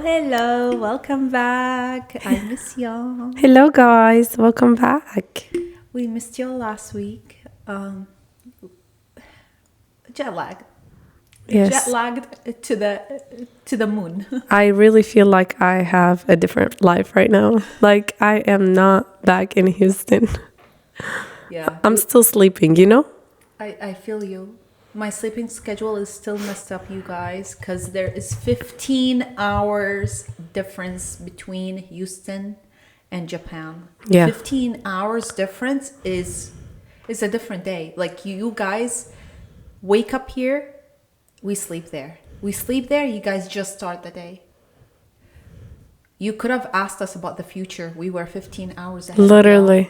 Hello. Welcome back. I miss y'all. Hello, guys. Welcome back. We missed y'all last week. Jet lagged. Yes. Jet lagged to the moon. I really feel like I have a different life right now. Like, I am not back in Houston. Yeah. I'm still sleeping, I feel you. My sleeping schedule is still messed up, you guys, because there is 15 hours difference between Houston and Japan. Yeah. 15 hours difference is a different day. Like you guys wake up here, we sleep there. We sleep there, you guys just start the day. You could have asked us about the future. We were 15 hours ahead. Literally.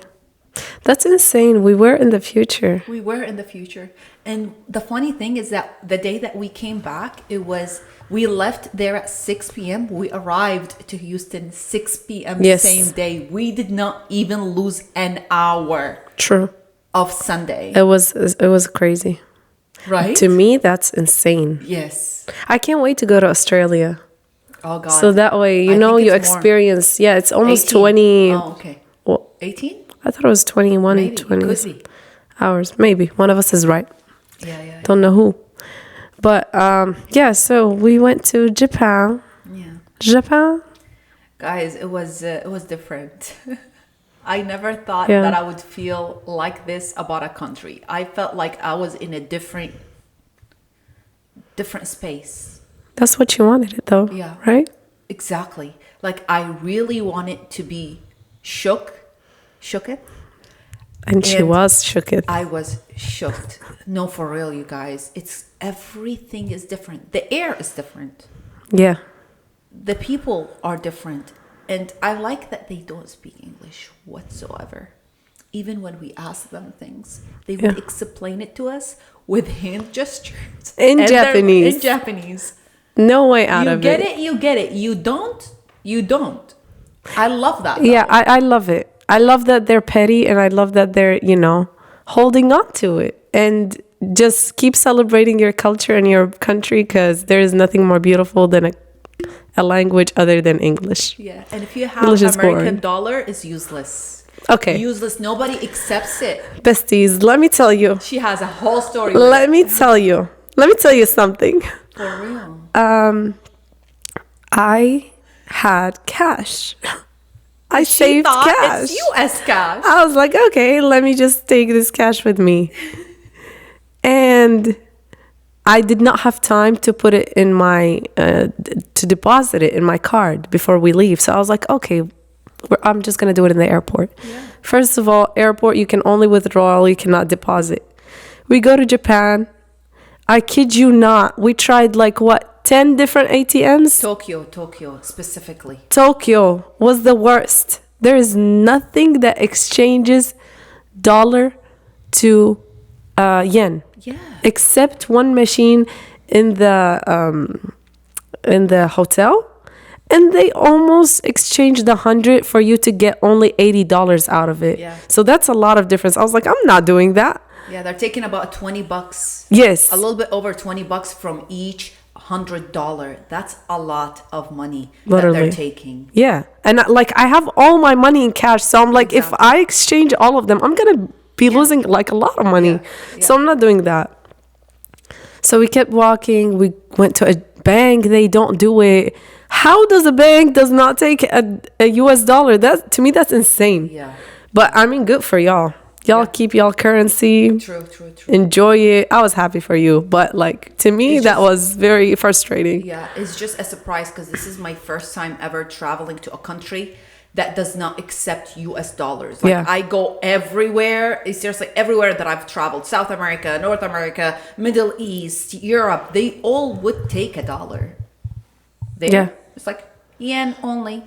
That's insane. We were in the future. We were in the future. And the funny thing is that the day that we came back, we left there at 6 p.m. We arrived to Houston 6 p.m. Yes. Same day. We did not even lose an hour True. of Sunday. It was crazy. Right? To me, that's insane. Yes. I can't wait to go to Australia. Oh, God. So that way, I think you it's more. experience. Yeah, it's almost 18. 20. Oh, okay. Well, 18? I thought it was 21, Maybe. 20 Could be. hours. Maybe. One of us is right. Yeah. Don't know who. But, so we went to Japan. Yeah. Japan? Guys, it was different. I never thought Yeah. that I would feel like this about a country. I felt like I was in a different space. That's what you wanted it, though. Yeah. Right? Exactly. Like I really wanted to be shooketh. And she And was shook it. I was shooked. No, for real, you guys. Everything is different. The air is different. Yeah. The people are different. And I like that they don't speak English whatsoever. Even when we ask them things, they would explain it to us with hand gestures. In Japanese. In Japanese. No way out of it. You get it. You don't. I love that. Yeah, though. I love it. I love that they're petty, and I love that they're, holding on to it. And just keep celebrating your culture and your country, because there is nothing more beautiful than a language other than English. Yeah, and if you have English is American boring. dollar, it's useless. Okay. Useless. Nobody accepts it. Besties, let me tell you. She has a whole story. With Let me tell you something. For real. I had cash. I She saved thought cash. it's U.S. cash. I was like, okay, let me just take this cash with me. And I did not have time to put it in to deposit it in my card before we leave. So I was like, okay, I'm just going to do it in the airport. Yeah. First of all, airport, you can only withdraw, you cannot deposit. We go to Japan. I kid you not. We tried 10 different ATMs? Tokyo specifically. Tokyo was the worst. There is nothing that exchanges dollar to yen. Yeah. Except one machine in the hotel, and they almost exchanged 100 for you to get only $80 out of it. Yeah. So that's a lot of difference. I was like, I'm not doing that. Yeah, they're taking about $20. Yes. A little bit over $20 from each $100. That's a lot of money that Literally. they're taking. Yeah. And I have all my money in cash. So I'm like, if I exchange all of them, I'm going to be losing a lot of money. Yeah. So I'm not doing that. So we kept walking. We went to a bank. They don't do it. How does a bank does not take a US dollar? To me, that's insane. Yeah. But I mean, good for y'all. Y'all keep y'all currency. True. Enjoy it. I was happy for you. But to me, that was very frustrating. Yeah, it's just a surprise because this is my first time ever traveling to a country that does not accept US dollars. I go everywhere. It's seriously everywhere that I've traveled. South America, North America, Middle East, Europe. They all would take a dollar. It's like yen only.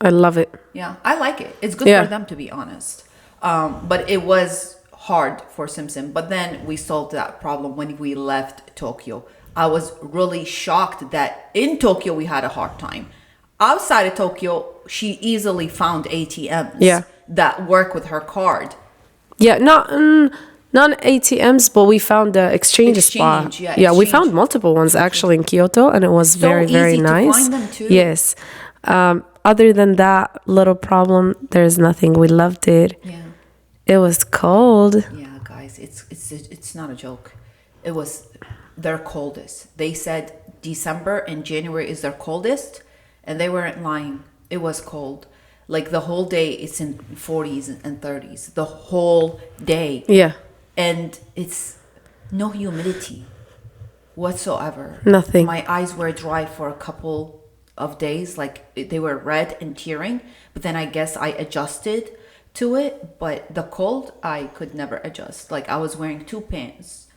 I love it. Yeah, I like it. It's good for them, to be honest. But it was hard for Simpson. But then we solved that problem when we left Tokyo. I was really shocked that in Tokyo we had a hard time. Outside of Tokyo, she easily found ATMs that work with her card. Yeah, not Not ATMs, but we found the exchange spot. Exchange, Yeah, we exchange. found multiple ones actually in Kyoto, and it was very, very easy to nice. find them, too. Yes. Other than that little problem, there's nothing. We loved it. Yeah. It was cold. Yeah, guys, it's not a joke. It was their coldest. They said December and January is their coldest, and they weren't lying. It was cold. Like the whole day, it's in 40s and 30s. The whole day. Yeah. And it's no humidity whatsoever. Nothing. My eyes were dry for a couple of days. Like they were red and tearing. But then I guess I adjusted to it. But the cold, I could never adjust. Like I was wearing 2 pants,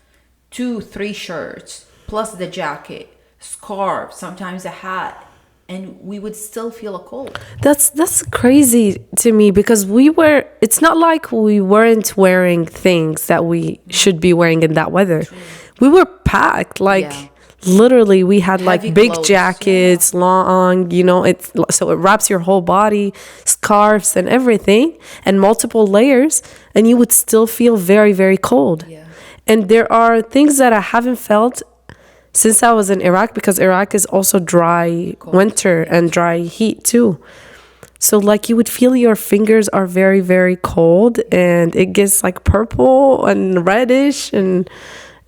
3 shirts, plus the jacket, scarf, sometimes a hat. And we would still feel a cold. That's crazy to me because it's not like we weren't wearing things that we should be wearing in that weather. True. We were packed, like literally we had heavy like big clothes, jackets, long, so it wraps your whole body, scarves and everything, and multiple layers, and you would still feel very, very cold. Yeah. And there are things that I haven't felt since I was in Iraq, because Iraq is also dry winter and dry heat too. So like you would feel your fingers are very, very cold, and it gets like purple and reddish, and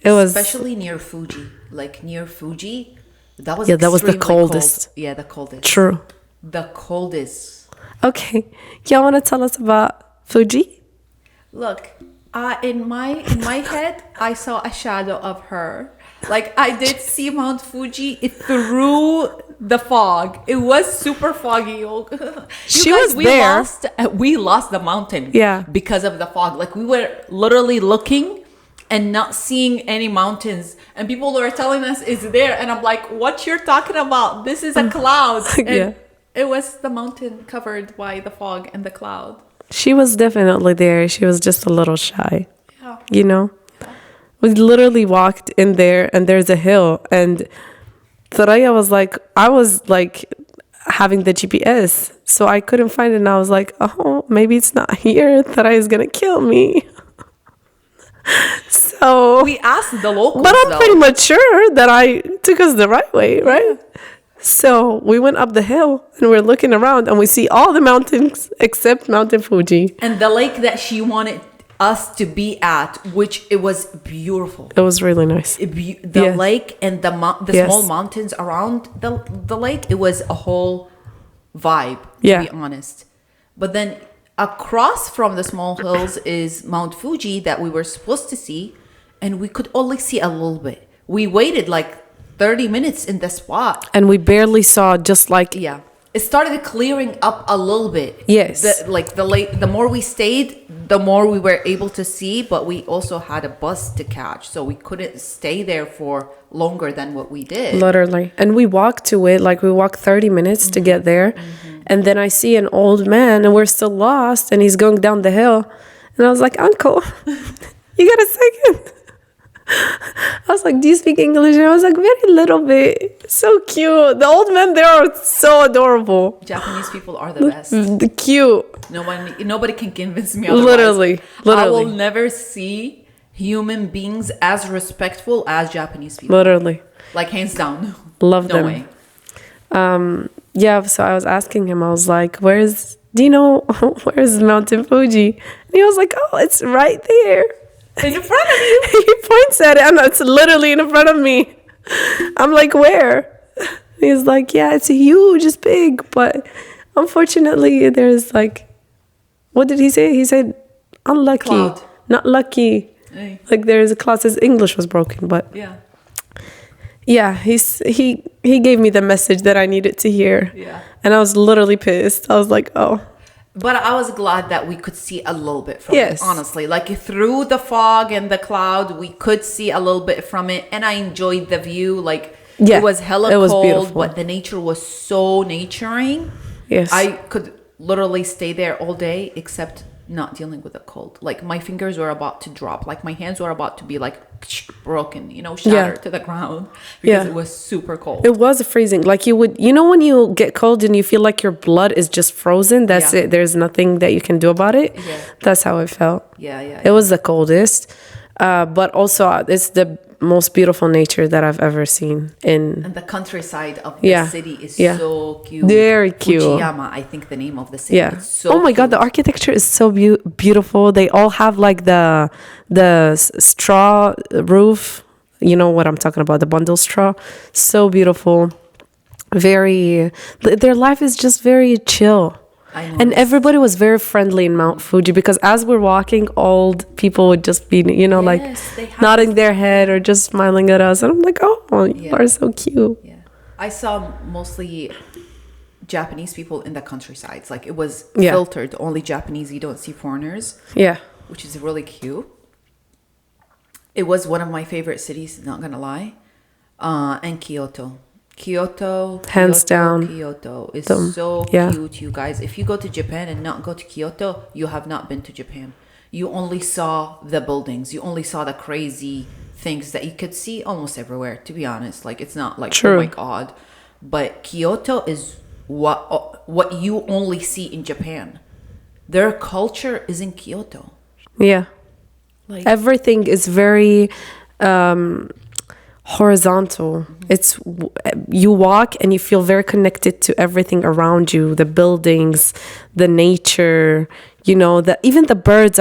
it was especially near Fuji. Like near Fuji, that was that was the extremely coldest. cold. Yeah, the coldest. True. The coldest. Okay, y'all want to tell us about Fuji? Look, in my head, I saw a shadow of her. Like I did see Mount Fuji through the fog. It was super foggy. She was there. We lost the mountain. Yeah. Because of the fog. Like we were literally looking and not seeing any mountains. And people were telling us it's there. And I'm like, what you're talking about? This is a cloud. And it was the mountain covered by the fog and the cloud. She was definitely there. She was just a little shy. Yeah. You know? We literally walked in there, and there's a hill, and Thoraya was like, I was like having the GPS, so I couldn't find it, and I was like, oh, maybe it's not here. Thoraya is gonna kill me. So we asked the locals, but I'm pretty much sure that I took us the right way, right? So we went up the hill, and we're looking around, and we see all the mountains except Mountain Fuji and the lake that she wanted us to be at, which it was beautiful. It was really nice. The lake and the small mountains around the lake, it was a whole vibe, to be honest. But then across from the small hills is Mount Fuji that we were supposed to see, and we could only see a little bit. We waited like 30 minutes in the spot, and we barely saw, just like it started clearing up a little bit. Yes. The more we stayed, the more we were able to see, but we also had a bus to catch, so we couldn't stay there for longer than what we did. Literally. And we walked to it, like we walked 30 minutes to get there. Mm-hmm. And then I see an old man, and we're still lost, and he's going down the hill. And I was like, Uncle, you got a second? I was like, do you speak English? And I was like, very little bit. So cute. The old men there are so adorable. Japanese people are the best. The cute. Nobody can convince me otherwise. Literally. I will never see human beings as respectful as Japanese people. Literally. Like hands down. Love them. No way. So I was asking him, I was like, where's Mountain Fuji? And he was like, oh, it's right there. In front of you. He points at it, and it's literally in front of me. I'm like, where? He's like, yeah, it's huge, it's big, but unfortunately there's like, what did he say? He said unlucky, cloud. Not lucky. Hey. Like there's a cloud. His English was broken, but he gave me the message that I needed to hear. And I was literally pissed. I was like, oh. But I was glad that we could see a little bit from it, honestly. Like through the fog and the cloud, we could see a little bit from it. And I enjoyed the view. Like it was hella cold, beautiful. But the nature was so naturing. Yes. I could literally stay there all day, except not dealing with the cold. Like my fingers were about to drop. Like my hands were about to be like broken, shattered to the ground, because it was super cold. It was freezing. Like you would, when you get cold and you feel like your blood is just frozen, that's it. There's nothing that you can do about it. That's how it felt. Yeah. It was the coldest. But also, it's the most beautiful nature that I've ever seen. And the countryside of the city is so cute. Very cute. Fujiyama, I think the name of the city. Yeah. It's so oh my cute. God, the architecture is so beautiful. They all have like the straw roof. You know what I'm talking about, the bundle straw. So beautiful. Their life is just very chill. I know. And everybody was very friendly in Mount Fuji, because as we're walking, old people would just be, like nodding their head or just smiling at us. And I'm like, oh, you are so cute. Yeah. I saw mostly Japanese people in the countryside. Like it was filtered, only Japanese, you don't see foreigners. Yeah. Which is really cute. It was one of my favorite cities, not gonna lie. And Kyoto. Hands down. Kyoto is so cute, you guys. If you go to Japan and not go to Kyoto, you have not been to Japan. You only saw the buildings. You only saw the crazy things that you could see almost everywhere, to be honest. Like, it's not like, oh my God. But Kyoto is what you only see in Japan. Their culture is in Kyoto. Yeah. Like, everything is very horizontal. It's you walk and you feel very connected to everything around you, the buildings, the nature, even the birds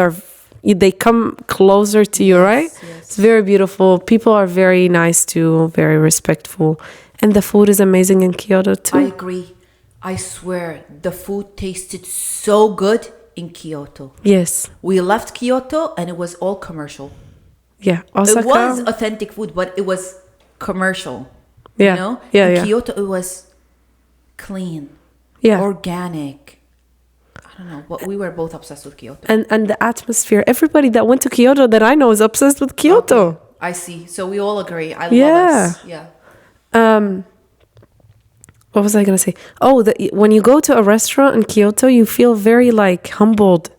they come closer to you, right? Yes. It's very beautiful. People are very nice too, very respectful, and the food is amazing in Kyoto too. I agree. I swear the food tasted so good in Kyoto. Yes. We left Kyoto and it was all commercial. Yeah, Osaka. It was authentic food, but it was commercial. Yeah, in Kyoto, it was clean, organic. I don't know, but we were both obsessed with Kyoto. And the atmosphere. Everybody that went to Kyoto that I know is obsessed with Kyoto. Okay. I see. So we all agree. I love us. Yeah. What was I gonna say? Oh, when you go to a restaurant in Kyoto, you feel very like humbled.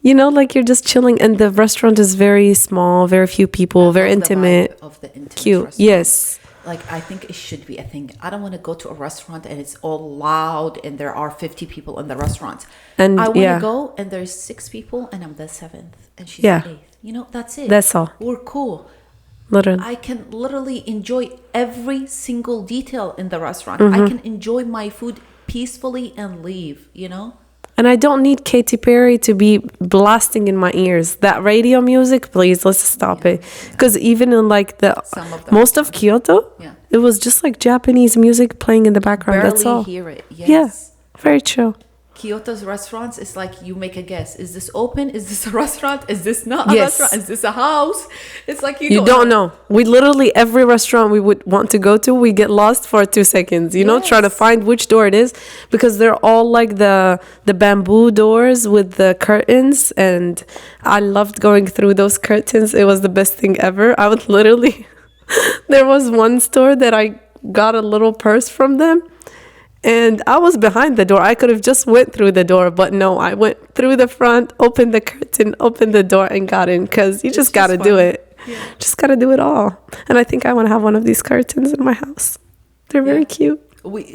Like you're just chilling, and the restaurant is very small, very few people, very intimate. Of the intimate cute. Restaurant. Yes. Like, I think it should be a thing. I don't want to go to a restaurant and it's all loud and there are 50 people in the restaurant. And I want to go and there's 6 people and I'm the 7th and she's the 8th. That's it. That's all. We're cool. Literally. I can literally enjoy every single detail in the restaurant. I can enjoy my food peacefully and leave, And I don't need Katy Perry to be blasting in my ears. That radio music, please, let's stop it. Because even in like most of Kyoto, it was just like Japanese music playing in the background. That's all. Barely hear it. Yes. Yeah, very chill. Kyoto's restaurants, it's like you make a guess. Is this open? Is this a restaurant? Is this not a restaurant? Is this a house? It's like you don't know. We literally, every restaurant we would want to go to, we get lost for 2 seconds, try to find which door it is, because they're all like the bamboo doors with the curtains, and I loved going through those curtains. It was the best thing ever. I would literally, there was one store that I got a little purse from them. And I was behind the door. I could have just went through the door, but no, I went through the front, opened the curtain, opened the door, and got in, because you just got to do it. Yeah. Just got to do it all. And I think I want to have one of these curtains in my house. They're very cute.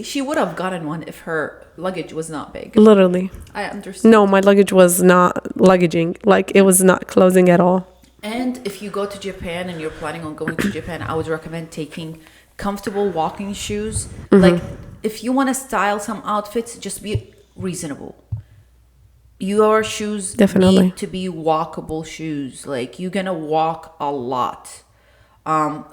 She would have gotten one if her luggage was not big. Literally. I understand. No, my luggage was not luggaging. Like, it was not closing at all. And if you go to Japan and you're planning on going to Japan, I would recommend taking comfortable walking shoes. Like, if you want to style some outfits, just be reasonable. Your shoes need to be walkable shoes. Like, you're going to walk a lot,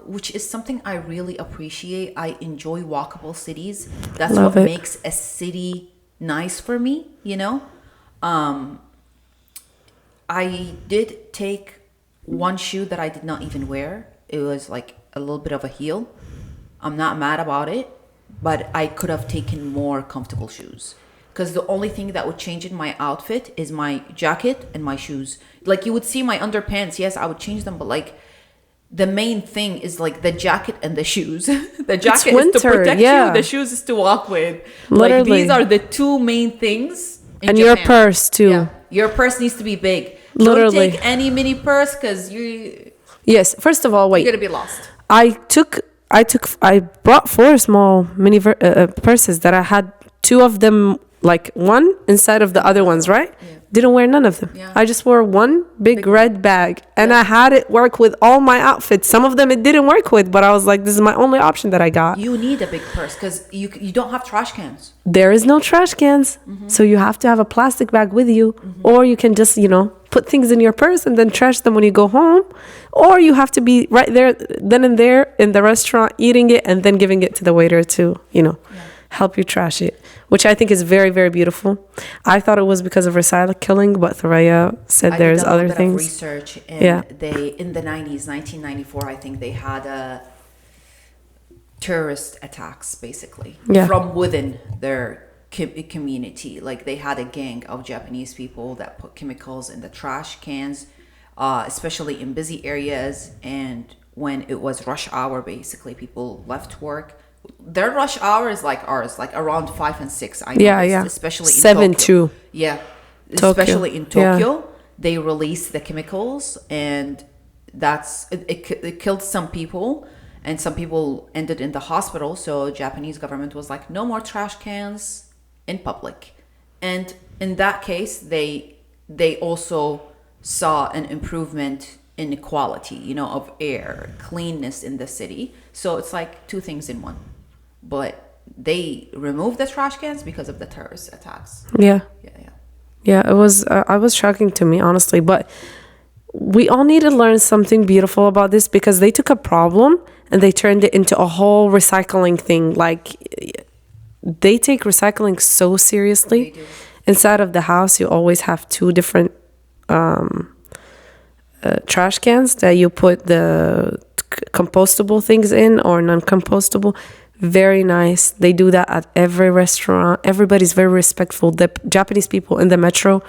which is something I really appreciate. I enjoy walkable cities. That's what makes a city nice for me, I did take one shoe that I did not even wear. It was like a little bit of a heel. I'm not mad about it. But I could have taken more comfortable shoes, because the only thing that would change in my outfit is my jacket and my shoes. Like, you would see my underpants. Yes, I would change them. But like, the main thing is like the jacket and the shoes. The jacket is to protect you. The shoes is to walk with. Literally. Like, these are the 2 main things in and Japan. Your purse too. Yeah. Your purse needs to be big. Literally. Don't take any mini purse, because you... Yes. First of all, wait. You're going to be lost. I brought 4 small mini purses that I had. 2 of them like one inside of the other ones, right? Yeah. Didn't wear none of them. Yeah. I just wore one big red bag, and I had it work with all my outfits. Some of them it didn't work with, but I was like, this is my only option that I got. You need a big purse because you don't have trash cans. There is no trash cans, so you have to have a plastic bag with you, or you can just, put things in your purse and then trash them when you go home, or you have to be right there, then and there in the restaurant, eating it and then giving it to the waiter to, help you trash it, which I think is very, very beautiful. I thought it was because of recycling, but Thoraya said there's other things. Of research, and they in the 90s, 1994, I think they had a terrorist attacks basically from within their community. Like they had a gang of Japanese people that put chemicals in the trash cans, especially in busy areas, and when it was rush hour, basically people left work. Their rush hour is like ours, like around 5 and 6. I know, especially in 7 Tokyo. too. Yeah, Tokyo. Especially in Tokyo, they released the chemicals, and it killed some people, and some people ended in the hospital. So Japanese government was like, no more trash cans in public, and in that case, they also saw an improvement in the quality, of air, cleanness in the city. So it's like two things in one. But they removed the trash cans because of the terrorist attacks. Yeah, it was I was shocking to me, honestly, but we all need to learn something beautiful about this, because they took a problem and they turned it into a whole recycling thing. Like, they take recycling so seriously. They do. Inside of the house, you always have 2 different trash cans that you put the compostable things in or non-compostable. Very nice. They do that at every restaurant. Everybody's very respectful. The Japanese people in the metro,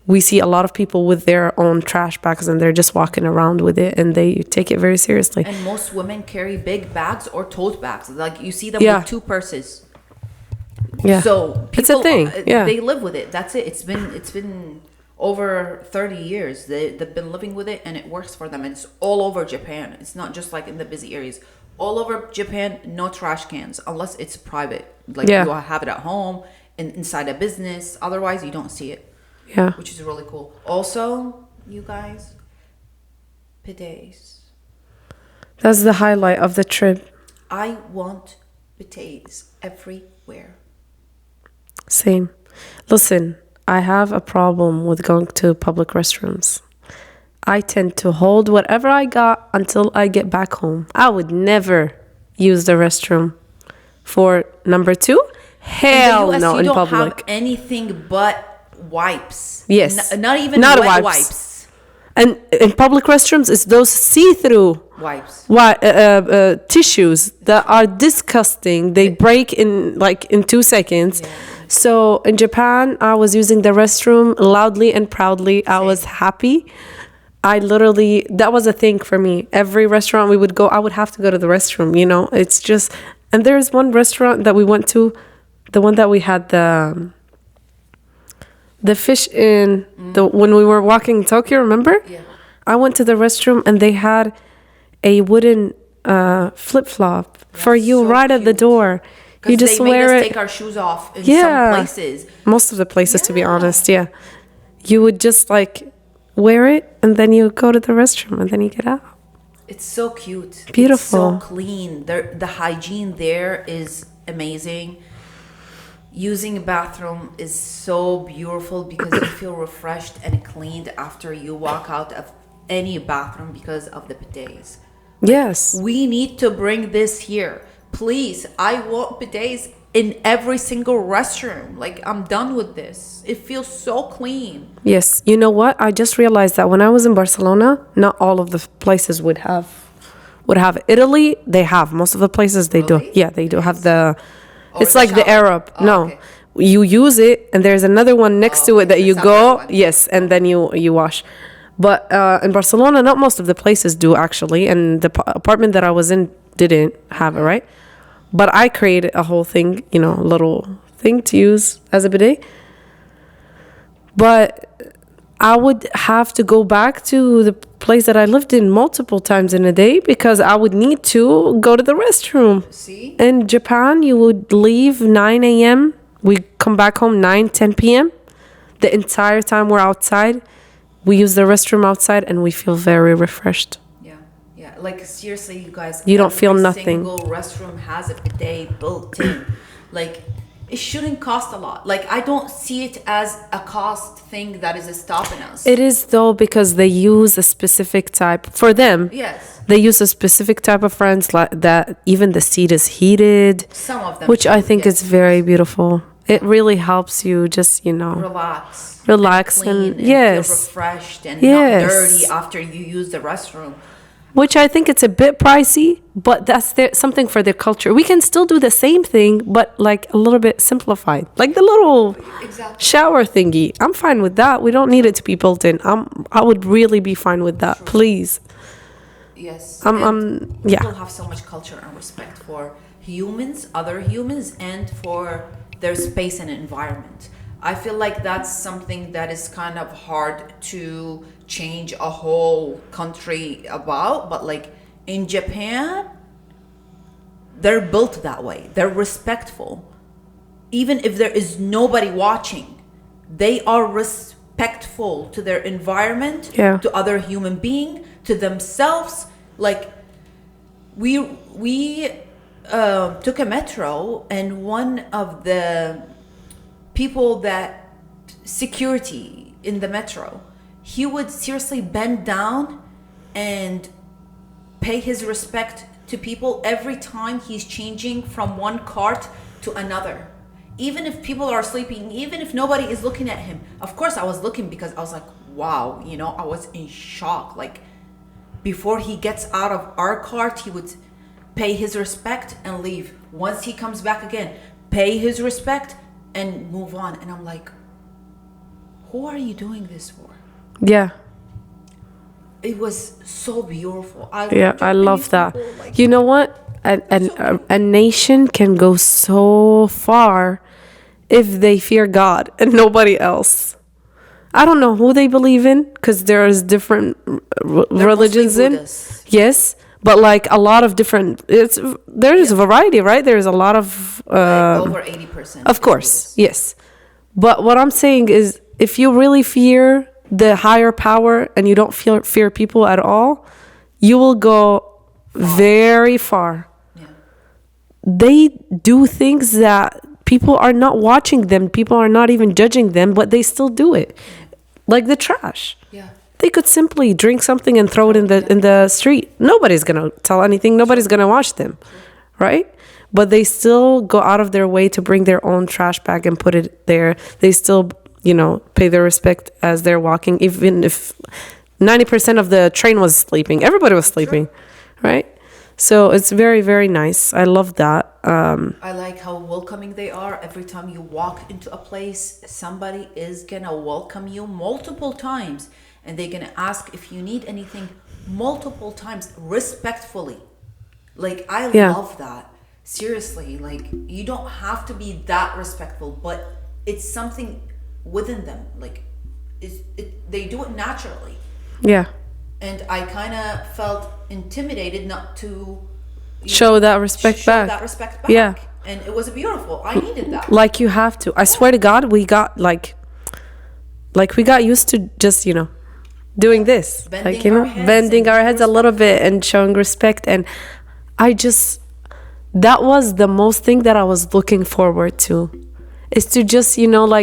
we see a lot of people with their own trash bags, and they're just walking around with it, and they take it very seriously. And most women carry big bags or tote bags. Like you see them with 2 purses. Yeah. So people, it's a thing. They live with it. That's it. It's been over 30 years. They've been living with it, and it works for them. And it's all over Japan. It's not just like in the busy areas. All over Japan, no trash cans unless it's private. Like you have it at home and inside a business. Otherwise, you don't see it. Yeah. Which is really cool. Also, you guys, bidets. That's the highlight of the trip. I want bidets everywhere. Same. Listen, I have a problem with going to public restrooms. I tend to hold whatever I got until I get back home. I would never use the restroom for number 2. Hell no, in public. You don't have anything but wipes. Yes. Not even wet wipes. And in public restrooms, it's those see-through wipes. Tissues that are disgusting. They break in 2 seconds. Yeah. So in Japan, I was using the restroom loudly and proudly. I was happy. That was a thing for me. Every restaurant we would go, I would have to go to the restroom, It's just, and there's one restaurant that we went to, the one that we had the fish in, when we were walking in Tokyo, remember? Yeah. I went to the restroom and they had a wooden flip-flop for you right at the door. You just wear it. They made us take our shoes off in some places. Most of the places, to be honest, You would just wear it, and then you go to the restroom, and then you get out. It's so cute. Beautiful. It's so clean. The hygiene there is amazing. Using a bathroom is so beautiful because you feel refreshed and cleaned after you walk out of any bathroom because of the bidets. Yes. We need to bring this here. Please, I want bidets in every single restroom. I'm done with this. It feels so clean. Yes. You know what? I just realized that when I was in Barcelona, not all of the places would have Italy, they have. Most of the places they do. Yeah, they do have the... it's like the Arab. No. Okay. You use it, and there's another one next to it that you go... Yes, and then you wash. But in Barcelona, not most of the places do, actually. And the apartment that I was in didn't have it, right? But I created a whole thing, a little thing to use as a bidet. But I would have to go back to the place that I lived in multiple times in a day because I would need to go to the restroom. See? In Japan, you would leave 9 a.m. We come back home 9, 10 p.m. The entire time we're outside, we use the restroom outside and we feel very refreshed. Yeah, like seriously, you guys. You don't feel nothing. Every single restroom has a bidet built in. Like, it shouldn't cost a lot. Like, I don't see it as a cost thing that is stopping us. It is though, because they use a specific type for them. Yes. They use a specific type of friends like that. Even the seat is heated. Some of them. Which I think is very beautiful. It really helps you just, relax and yes, feel refreshed and not dirty after you use the restroom. Which I think it's a bit pricey, but that's something for their culture. We can still do the same thing, but like a little bit simplified. Like the little shower thingy. I'm fine with that. We don't need it to be built in. I would really be fine with that. True. Please. Yes. People have so much culture and respect for humans, other humans, and for their space and environment. I feel like that's something that is kind of hard to change a whole country about, but like in Japan, they're built that way. They're respectful. Even if there is nobody watching, they are respectful to their environment, to other human being, to themselves. Like we took a metro, and one of the people that security in the metro, he would seriously bend down and pay his respect to people every time he's changing from one cart to another. Even if people are sleeping, even if nobody is looking at him. Of course I was looking, because I was like, wow, I was in shock. Like, before he gets out of our cart, he would pay his respect and leave. Once he comes back again, pay his respect and move on. And I'm like, who are you doing this for? Yeah. It was so beautiful. I love that. Like, you know what? A nation can go so far if they fear God and nobody else. I don't know who they believe in, because there's different religions in. Yes. But like a lot of different, there's a variety, right? There's a lot of over 80%. Of course, yes. But what I'm saying is, if you really fear the higher power and you don't fear people at all, you will go very far. Yeah. They do things that people are not watching them, people are not even judging them, but they still do it. Like the trash. Yeah. They could simply drink something and throw it in the street. Nobody's gonna tell anything. Nobody's gonna watch them, right? But they still go out of their way to bring their own trash bag and put it there. They still, pay their respect as they're walking, even if 90% of the train was sleeping. Everybody was sleeping, right? So it's very, very nice. I love that. I like how welcoming they are. Every time you walk into a place, somebody is gonna welcome you multiple times. And they're going to ask if you need anything multiple times, respectfully. Like, I love that. Seriously, like, you don't have to be that respectful, but it's something within them. Like, they do it naturally. Yeah. And I kind of felt intimidated not to show that respect back. Yeah. And it was beautiful. I needed that. Like, you have to. I swear to God, we got, like we got used to just, doing this, bending our heads a little bit and showing respect. And that was the most thing that I was looking forward to, is to just,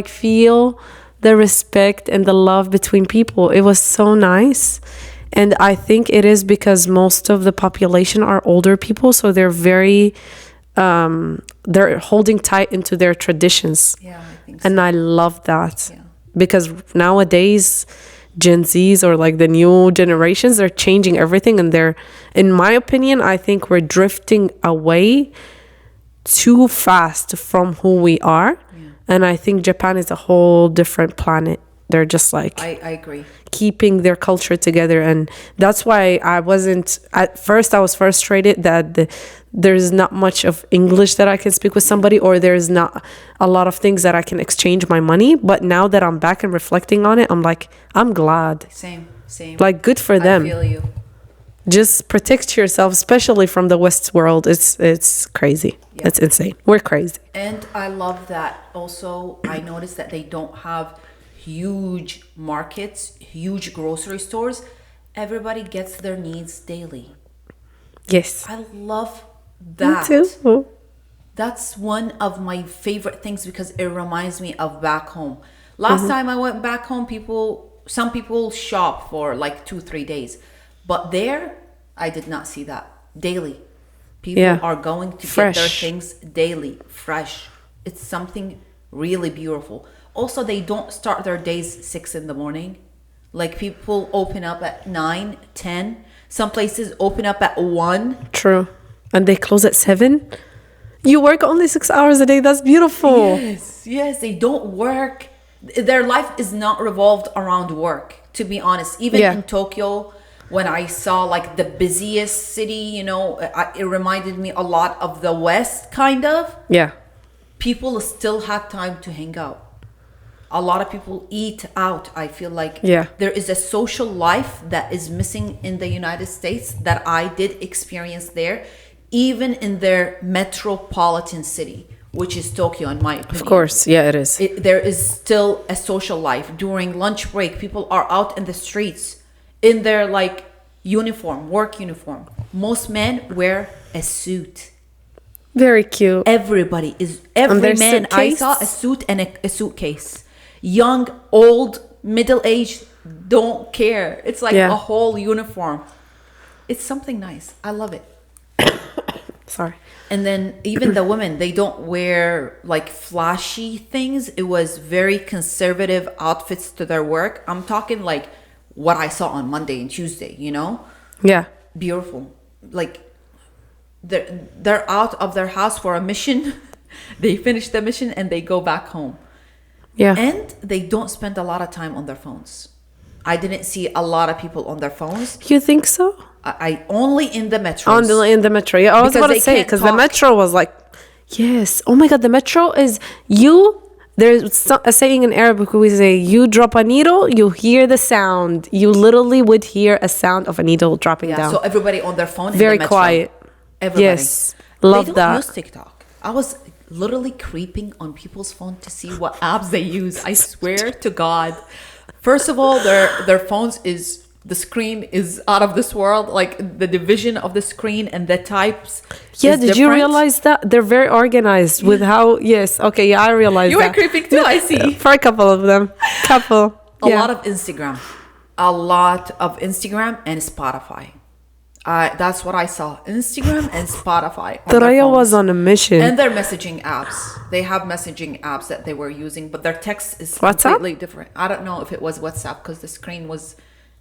feel the respect and the love between people. It was so nice. And I think it is because most of the population are older people, so they're very they're holding tight into their traditions. Yeah, I think so. And I love that. Yeah. Because nowadays Gen Zs, or like the new generations, are changing everything, and in my opinion, I think we're drifting away too fast from who we are. Yeah. And I think Japan is a whole different planet. They're just like, I agree, keeping their culture together. And that's why at first I was frustrated that there's not much of English that I can speak with somebody, or there's not a lot of things that I can exchange my money. But now that I'm back and reflecting on it, I'm like, I'm glad. Same. Like, good for them. I feel you. just protect yourself, especially from the West world. It's crazy. Yeah. It's insane. We're crazy. And I love that also. I noticed that they don't have huge markets, huge grocery stores. Everybody gets their needs daily. Yes. I love that. Me too. That's one of my favorite things because it reminds me of back home. Last time I went back home, some people shop for like 2-3 days. But there, I did not see that. Daily. People are going to get their things daily, fresh. It's something really beautiful. Also, they don't start their days 6 in the morning. Like people open up at 9, 10. Some places open up at 1. True. And they close at 7. You work only 6 hours a day. That's beautiful. Yes, they don't work. Their life is not revolved around work, to be honest. Even in Tokyo, when I saw like the busiest city, it reminded me a lot of the West, kind of. Yeah. People still had time to hang out. A lot of people eat out. I feel like there is a social life that is missing in the United States that I did experience there, even in their metropolitan city, which is Tokyo, in my opinion. Of course, yeah, it is. There is still a social life. During lunch break, people are out in the streets in their like uniform, work uniform. Most men wear a suit. Very cute. Every man I saw a suit and a suitcase. Young, old, middle-aged, don't care. It's like a whole uniform. It's something nice. I love it. Sorry. And then even the women, they don't wear like flashy things. It was very conservative outfits to their work. I'm talking like what I saw on Monday and Tuesday, Yeah. Beautiful. Like they're out of their house for a mission. They finish the mission and they go back home. Yeah. And they don't spend a lot of time on their phones. I didn't see a lot of people on their phones. You think so? I only in the metro. Only in the metro. Yeah, I was about to say, because the metro was like, yes. Oh my God, the metro is there's a saying in Arabic we say, you drop a needle, you hear the sound. You literally would hear a sound of a needle dropping down. So everybody on their phone. Very in the metro. Quiet. Everybody. Yes. Love they don't that. use TikTok. I was literally creeping on people's phone to see what apps they use. I swear to God. First of all, their phones the screen is out of this world. Like the division of the screen and the types. Yeah, did you realize that? They're very organized with how, yes. Okay, yeah, I realized you that. You were creeping too, I see. For a couple of them. A lot of Instagram. A lot of Instagram and Spotify. That's what I saw. Instagram and Spotify. Raya was on a mission. And their messaging apps. They have messaging apps that they were using, but their text is WhatsApp? Completely different. I don't know if it was WhatsApp because the screen was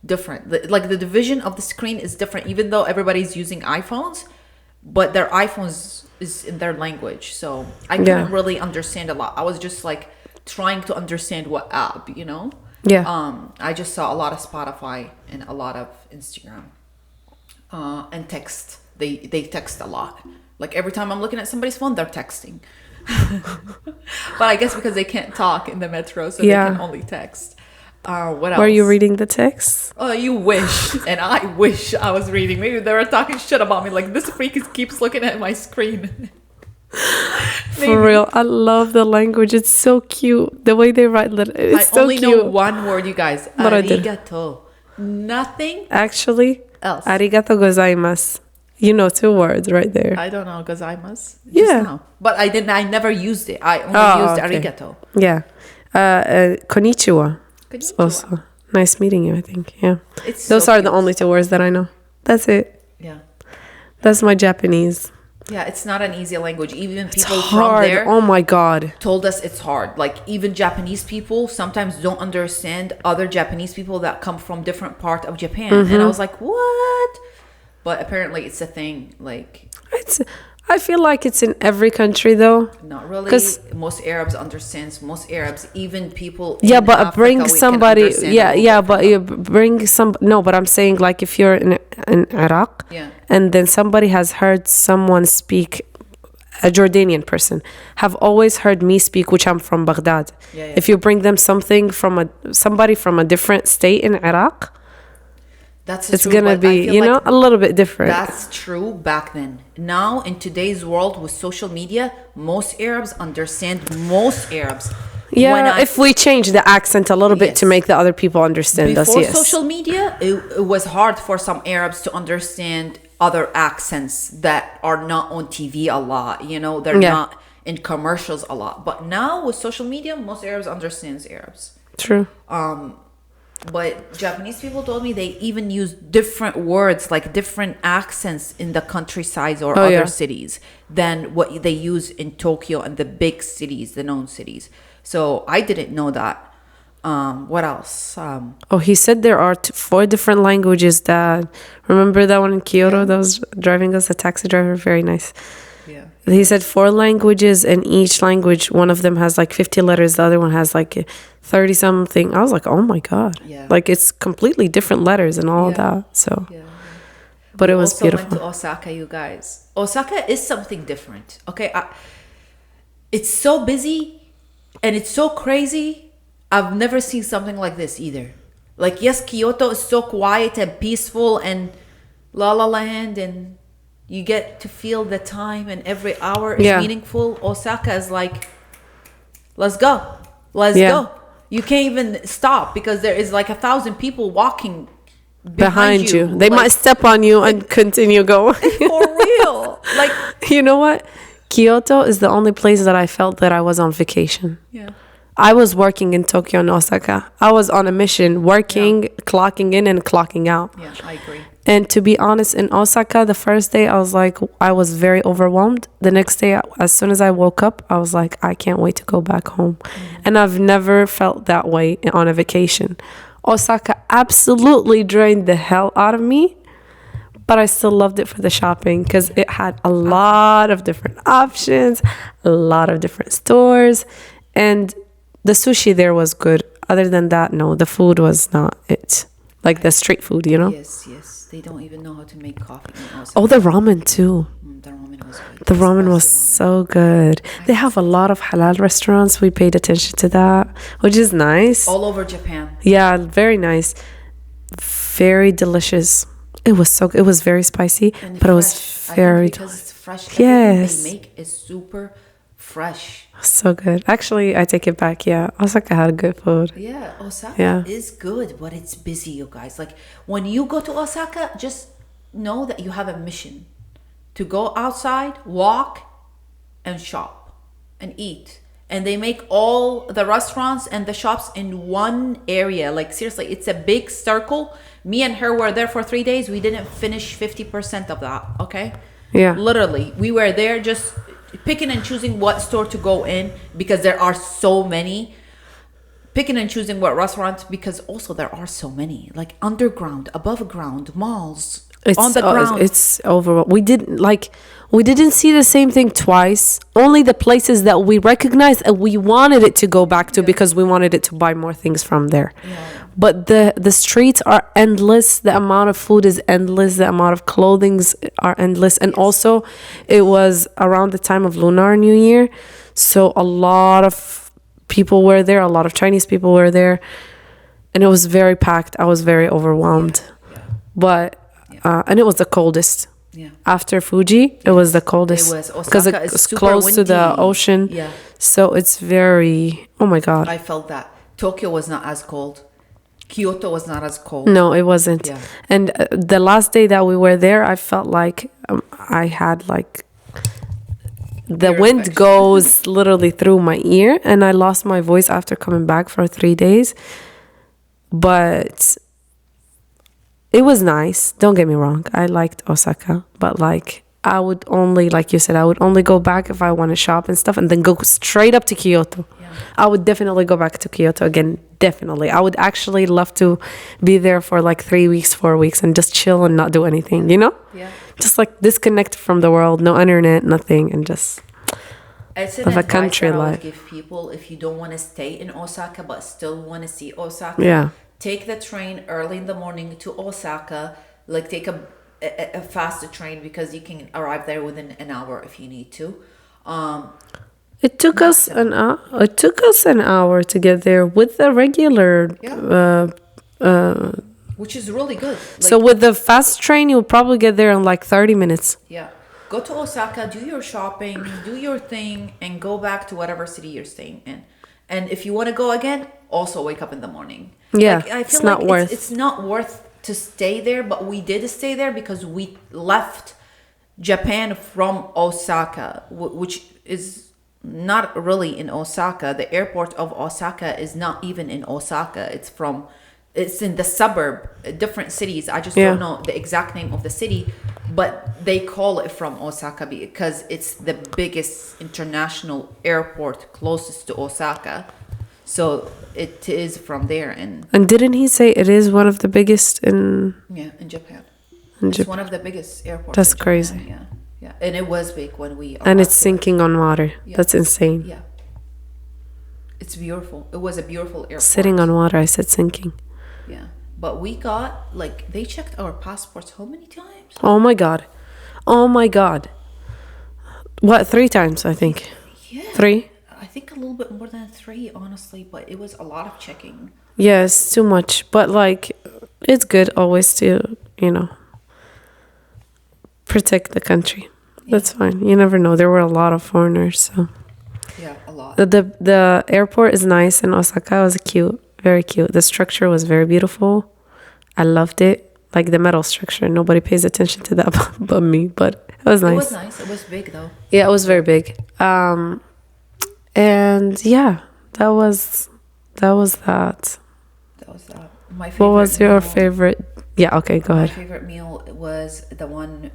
different. The division of the screen is different, even though everybody's using iPhones, but their iPhones is in their language. So I couldn't really understand a lot. I was just like trying to understand what app, Yeah. I just saw a lot of Spotify and a lot of Instagram. And text. They text a lot. Like every time I'm looking at somebody's phone, they're texting. But I guess because they can't talk in the metro, so they can only text. What else? Were you reading the text? Oh, you wish. And I wish I was reading. Maybe they were talking shit about me. Like, this freak keeps looking at my screen. For real. I love the language. It's so cute. The way they write it. It's so cute. I only know one word, you guys. Arigato. Nothing. Actually, else. Arigato gozaimasu. You know 2 words right there. I don't know gozaimasu. Yeah. Now. But I never used it. I only used arigato. Yeah. Konnichiwa. Also, nice meeting you, I think. Yeah. Those are the only 2 words that I know. That's it. Yeah. That's my Japanese. Yeah, it's not an easy language. Even people from there, oh my God, told us it's hard. Like even Japanese people sometimes don't understand other Japanese people that come from different part of Japan. And I was like, what? But apparently it's a thing. Like I feel like it's in every country though. Not really. Because most Arabs understands. Most Arabs, even people. Yeah, but Africa, bring somebody. Yeah, but you bring some. No, but I'm saying like if you're in Iraq, and then somebody has heard someone speak, a Jordanian person, have always heard me speak, which I'm from Baghdad. Yeah. If you bring them something from somebody from a different state in Iraq. It's true, gonna but I be, feel like a little bit different. that's true back then. Now, in today's world with social media, most Arabs understand most Arabs. When Yeah, if we change the accent a little bit to Yes. make the other people understand us, Before yes. social media, it was hard for some Arabs to understand other accents that are not on TV a lot. They're Yeah. not in commercials a lot. But now with social media, most Arabs understands Arabs. True. But Japanese people told me they even use different words, like different accents in the countryside or other yeah. cities than what they use in Tokyo and the big cities, the known cities. So I didn't know that. What else? Oh, he said there are 4 different languages that. Remember that one in Kyoto that was driving us, a taxi driver? Very nice. Yeah. He said 4 languages, and each language, one of them has like 50 letters, the other one has like 30 something. I was like, oh my God. Yeah. Like it's completely different letters and all of Yeah. that. So, Yeah. but it We was also beautiful. went to Osaka, you guys. Osaka is something different. Okay, it's so busy and it's so crazy. I've never seen something like this either. Like, yes, Kyoto is so quiet and peaceful and La La Land, and you get to feel the time and every hour is Yeah. meaningful. Osaka is like, let's go. Let's Yeah. go. You can't even stop because there is like 1,000 people walking Behind you. They Like, might step on you and continue going. for real. Like, You know what? Kyoto is the only place that I felt that I was on vacation. yeah. I was working in Tokyo and Osaka. I was on a mission, working, clocking in and clocking out. Yeah, I agree. And to be honest, in Osaka, the first day I was very overwhelmed. The next day, as soon as I woke up, I was like, I can't wait to go back home. And I've never felt that way on a vacation. Osaka absolutely drained the hell out of me, but I still loved it for the shopping because it had a lot of different options, a lot of different stores, and the sushi there was good. Other than that, no, the food was not it. Like the street food, Yes, yes. They don't even know how to make coffee in Osaka. Oh, the ramen too. The ramen was good. The ramen was Spicy so good. They have a lot of halal restaurants. We paid attention to that, which is nice. ramen. All over Japan. Yeah, very nice. Very delicious. It was very spicy, And but it was fresh. I very think because it's fresh. Everything Yes. they make is super fresh. so good. Actually, I take it back. Yeah, Osaka had good food. Yeah, Osaka Yeah. is good, but it's busy, you guys. Like, when you go to Osaka, just know that you have a mission to go outside, walk, and shop and eat. And they make all the restaurants and the shops in one area. Like, seriously, it's a big circle. Me and her were there for 3 days. We didn't finish 50% of that, okay? Yeah. Literally, we were there just picking and choosing what store to go in because there are so many. Picking and choosing what restaurants because also there are so many. Like underground, above ground, malls, on the ground. It's over. We didn't see the same thing twice. Only the places that we recognized and we wanted it to go back to because we wanted it to buy more things from there. But the streets are endless. The amount of food is endless. The amount of clothings are endless. And also, it was around the time of Lunar New Year, so a lot of people were there. A lot of Chinese people were there, and it was very packed. I was very overwhelmed. But and it was the coldest. Yeah. After Fuji, it was the coldest It was. because Osaka is it's super close to the windy. ocean. Yeah. So it's very. Oh my God. I felt that. Tokyo was not as cold. Kyoto was not as cold. No, it wasn't. Yeah. And the last day that we were there, I felt like I had like the Ear wind infection. goes literally through my ear, and I lost my voice after coming back for 3 days. But it was nice. Don't get me wrong. I liked Osaka, but like I would only, like you said, I would only go back if I want to shop and stuff, and then go straight up to Kyoto. Yeah. I would definitely go back to Kyoto again. Definitely. I would actually love to be there for like 3 weeks, 4 weeks and just chill and not do anything, you know? Yeah. Just like disconnect from the world, no internet, nothing, and just It's an Of a advice country that I would life. give people if you don't want to stay in Osaka but still want to see Osaka. Yeah. Take the train early in the morning to Osaka. Like take a faster train because you can arrive there within an hour if you need to. It took us an hour. It took us an hour to get there with the regular which is really good. So with the fast train, you'll probably get there in like 30 minutes. Yeah. Go to Osaka, do your shopping, do your thing, and go back to whatever city you're staying in. And if you want to go again, also wake up in the morning. Yeah, like, I feel it's not worth. It's not worth to stay there, but we did stay there because we left Japan from Osaka, which is not really in Osaka. The airport of Osaka is not even in Osaka. It's in the suburb, different cities. I just don't know the exact name of the city, but they call it from Osaka because it's the biggest international airport closest to Osaka. So it is from there. And didn't he say it is one of the biggest in Japan? It's one of the biggest airports. That's in Japan. crazy. Yeah. And it was big when we... And it's sinking on water. Yeah. That's insane. Yeah. It's beautiful. It was a beautiful airport. Sitting on water, I said sinking. Yeah. But we got, they checked our passports how many times? Oh my God. What, 3 times, I think? Yeah. 3? I think a little bit more than 3, honestly, but it was a lot of checking. Yeah, it's too much. But, it's good always to, protect the country. Yeah. That's fine. You never know. There were a lot of foreigners, so... Yeah, a lot. The airport is nice in Osaka. It was cute. Very cute. The structure was very beautiful. I loved it. Like the metal structure. Nobody pays attention to that but me. But it was nice. It was nice. It was big though. Yeah, it was very big. And yeah, that was that. My favorite. What was your favorite? Yeah, okay, go ahead. My favorite meal was the one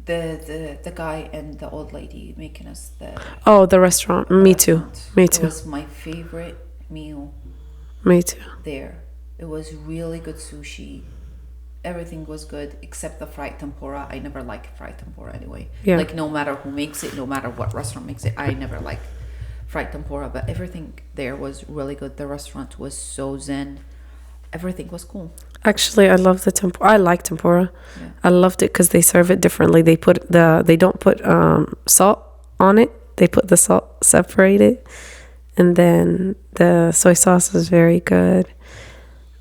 the guy and the old lady making us the restaurant. Me too. It was my favorite meal. Me too. There. It was really good sushi. Everything was good except the fried tempura. I never like fried tempura anyway. Yeah. No matter who makes it, no matter what restaurant makes it, I never like fried tempura. But everything there was really good. The restaurant was so zen. Everything was cool. Actually, I love the tempura. I like tempura. Yeah. I loved it because they serve it differently. They don't put salt on it. They put the salt separated, and then the soy sauce was very good.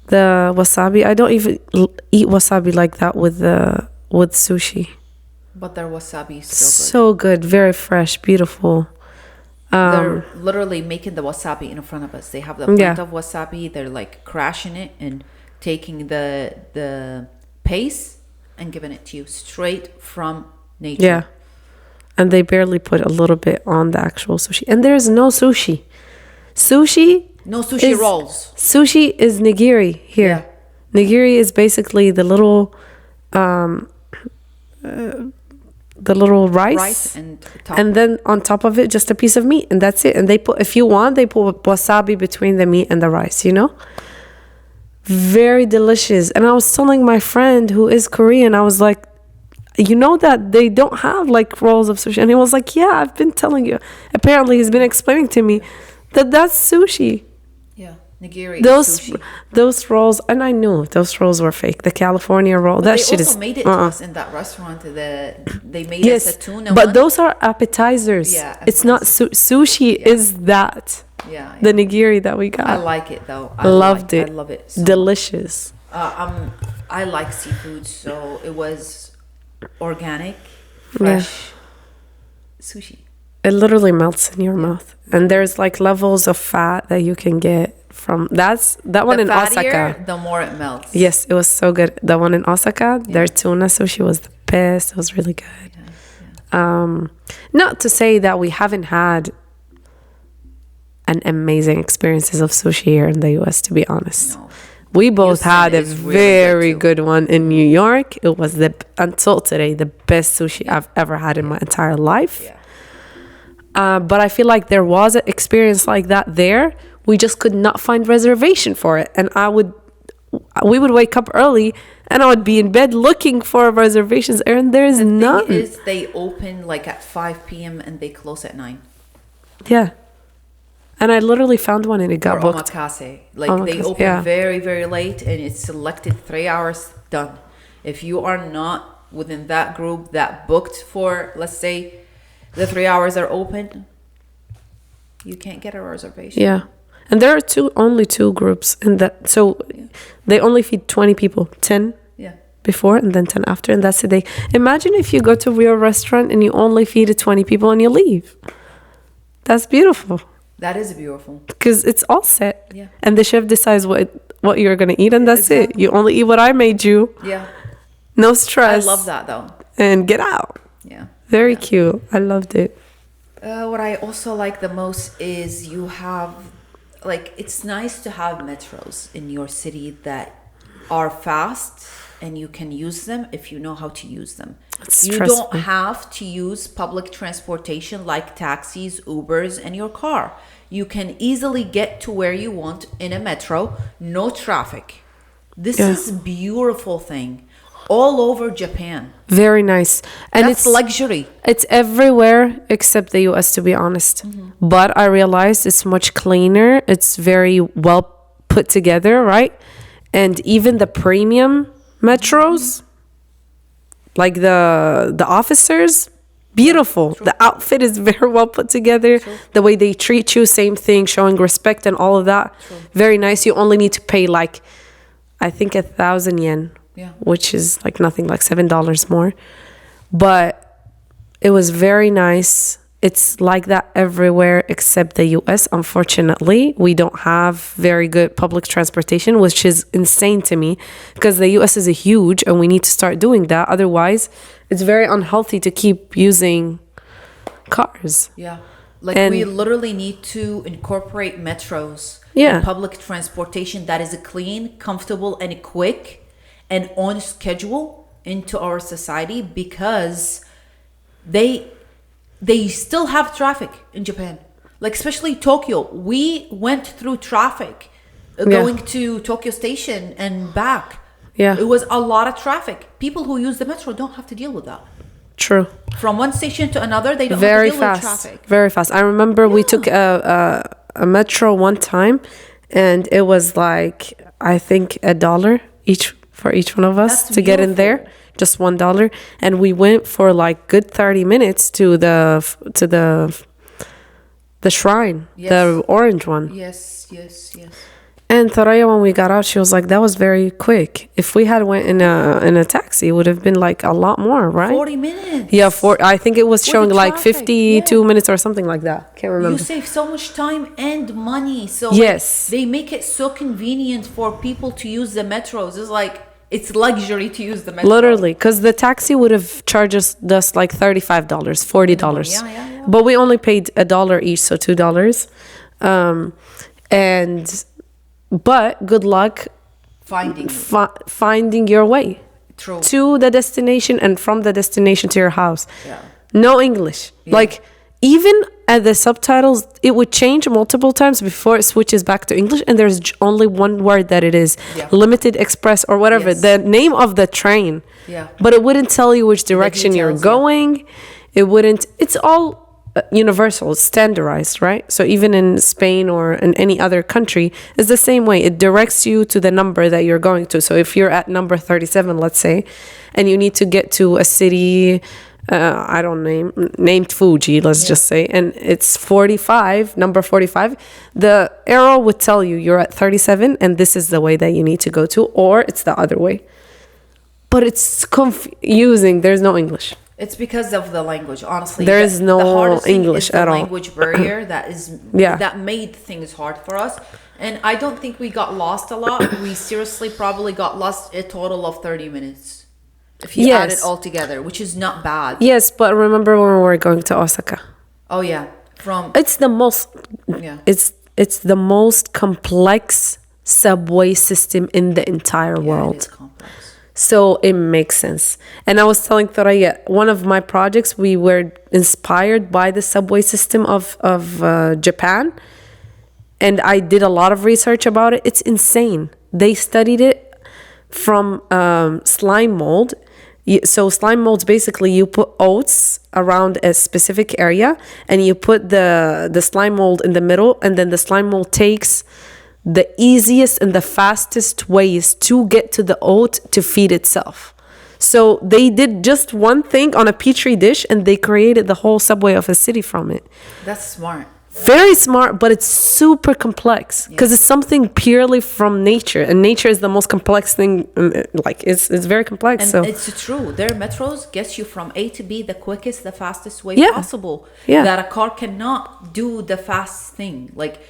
The wasabi, I don't even eat wasabi like that with sushi. But their wasabi is so good. So good, very fresh, beautiful. They're literally making the wasabi in front of us. They have the plant of wasabi. They're crashing it and taking the paste and giving it to you straight from nature. Yeah. And they barely put a little bit on the actual sushi. And there's no sushi. No sushi rolls. Sushi is nigiri here. Yeah. Nigiri is basically the little rice and then on top of it just a piece of meat, and that's it. And they put wasabi between the meat and the rice, Very delicious. And I was telling my friend who is Korean, I was like, that they don't have rolls of sushi. And he was like, yeah, I've been telling you. Apparently he's been explaining to me that's sushi. Yeah, nigiri is sushi. Those rolls, and I knew those rolls were fake. The California roll, but they also made it to us in that restaurant. They made us a tuna but one. Those are appetizers. Yeah, it's not sushi. Yeah. Is that? Yeah, the nigiri that we got. I like it though. I loved it. I love it. So delicious. I like seafood, so it was organic, fresh sushi. It literally melts in your mouth. And there's levels of fat that you can get from that one in Osaka. The more it melts. Yes, it was so good. The one in Osaka, their tuna sushi was the best. It was really good. Yeah. Not to say that we haven't had an amazing experiences of sushi here in the US, to be honest. No. We both had a very good one in New York. It was until today the best sushi I've ever had in my entire life. Yeah. But I feel like there was an experience like that there. We just could not find reservation for it. And we would wake up early and I would be in bed looking for reservations, and there's none. The thing is, they open at 5 p.m. and they close at 9. Yeah. And I literally found one and it got booked. Omakase. They open very, very late and it's selected 3 hours, done. If you are not within that group that booked for, let's say, the 3 hours are open, you can't get a reservation. Yeah. And there are only two groups in that. So they only feed 20 people, 10 before and then 10 after, and that's the day. Imagine if you go to a real restaurant and you only feed 20 people and you leave. That's beautiful. That is beautiful. Because it's all set. Yeah. And the chef decides what you're going to eat, and that's it. You only eat what I made you. Yeah. No stress. I love that, though. And get out. Yeah. Very cute. I loved it. What I also like the most is you have, like, it's nice to have metros in your city that are fast and you can use them if you know how to use them. You don't have to use public transportation like taxis, Ubers, and your car. You can easily get to where you want in a metro, no traffic. This is a beautiful thing. All over Japan. Very nice. And it's luxury. It's everywhere except the US, to be honest. But I realized it's much cleaner. It's very well put together, right? And even the premium metros, like the officers, beautiful. The outfit is very well put together. The way they treat you, same thing, showing respect and all of that. Very nice. You only need to pay like, I think 1,000 yen. Yeah. Which is like nothing, like $7 more. But it was very nice. It's like that everywhere except the US. Unfortunately, we don't have very good public transportation, which is insane to me because the US is huge and we need to start doing that. Otherwise, it's very unhealthy to keep using cars. Yeah. Like we literally need to incorporate metros and public transportation that is clean, comfortable, and quick and on schedule into our society because they still have traffic in Japan. Like especially Tokyo. We went through traffic going to Tokyo Station and back. Yeah. It was a lot of traffic. People who use the metro don't have to deal with that. True. From one station to another, they don't have to deal with traffic. Very fast. I remember we took a metro one time and it was like, I think $1 for each one of us to get in there, just $1, and we went for like good 30 minutes to the shrine, the orange one. Yes. And Thoraya, when we got out, she was like, "That was very quick. If we had went in a taxi, it would have been like a lot more, right? 40 minutes. Yeah, I think it was showing like 52 minutes or something like that. Can't remember. You save so much time and money. So they make it so convenient for people to use the metros. It's like it's luxury to use the metro. Literally, because the taxi would have charged us like $35, $40. Yeah. But we only paid $1 each, so $2. But good luck finding your way to the destination and from the destination to your house. Yeah. No English. Yeah. Like even at the subtitles, it would change multiple times before it switches back to English. And there's only one word that it is limited express or whatever, the name of the train. Yeah. But it wouldn't tell you which direction you're going. It wouldn't. It's all universal, standardized, right? So even in Spain or in any other country, it's the same way. It directs you to the number that you're going to. So if you're at number 37, let's say, and you need to get to a city, I don't named Fuji, let's just say, and it's 45, number 45, the arrow would tell you you're at 37 and this is the way that you need to go to, or it's the other way. But it's confusing. There's no English. It's because of the language, honestly. There is no English at all. The language barrier that made things hard for us. And I don't think we got lost a lot. We seriously probably got lost a total of 30 minutes. If you add it all together, which is not bad. Yes, but remember when we were going to Osaka? Oh yeah. It's the most it's the most complex subway system in the entire world. It is complex. So it makes sense. And I was telling Thoraya, one of my projects, we were inspired by the subway system of Japan. And I did a lot of research about it. It's insane. They studied it from slime mold. So slime molds, basically you put oats around a specific area and you put the slime mold in the middle, and then the slime mold takes the easiest and the fastest ways to get to the oat to feed itself. So they did just one thing on a petri dish and they created the whole subway of a city from it. That's smart. very smart, but it's super complex because it's something purely from nature, and nature is the most complex thing. Like it's very complex. And so it's true. Their metros gets you from A to B the quickest, the fastest way possible. Yeah. That a car cannot do the fast thing. Like,